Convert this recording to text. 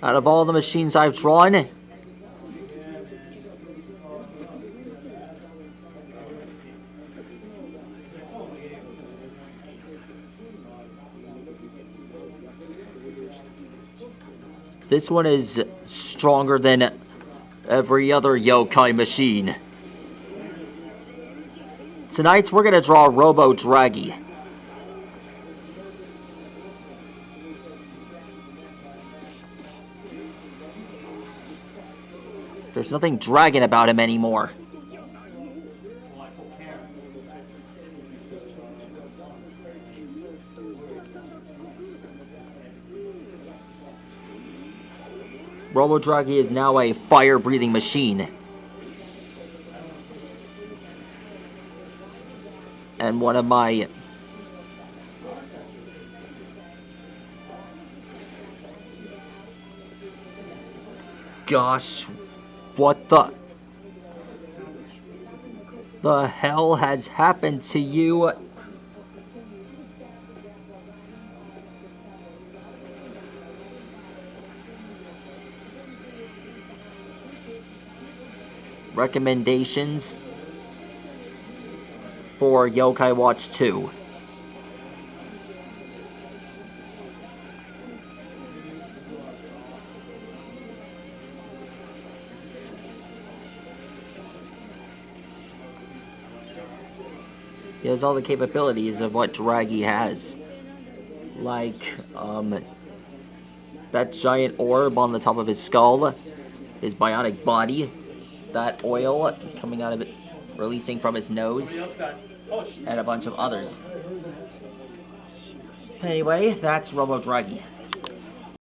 Out of all the machines I've drawn, this one is stronger than every other yokai machine. Tonight we're gonna draw robodraggie. There's nothing dragon about him anymore. Robodraggie is now a fire-breathing machine. And one of my... Gosh, what the hell has happened to you? Recommendations for Yokai Watch 2. He has all the capabilities of what Draggy has. Like, that giant orb on the top of his skull, his bionic body, that oil coming out of it, releasing from his nose, and a bunch of others. Anyway, that's robodraggie.